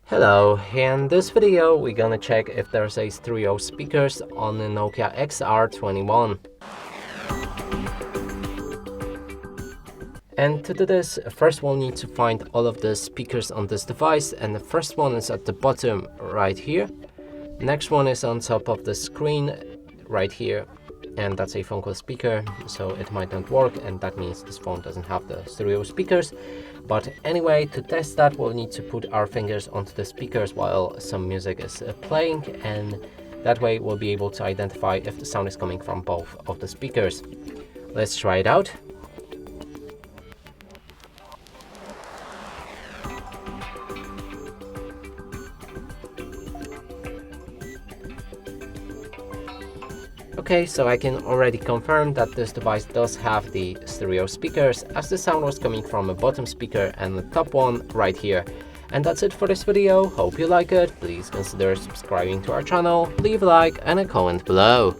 Hello, in this video we're gonna check if there's a stereo speakers on the NOKIA XR21. And to do this, first we'll need to find all of the speakers on this device, and the first one is at the bottom right here. Next one is on top of the screen right here, and that's a phone call speaker, so it might not work, and that means this phone doesn't have the stereo speakers. But anyway, to test that, we'll need to put our fingers onto the speakers while some music is playing, and that way we'll be able to identify if the sound is coming from both of the speakers. Let's try it out. Okay, so I can already confirm that this device does have the stereo speakers, as the sound was coming from a bottom speaker and the top one right here. And that's it for this video. Hope you like it. Please consider subscribing to our channel, leave a like and a comment below.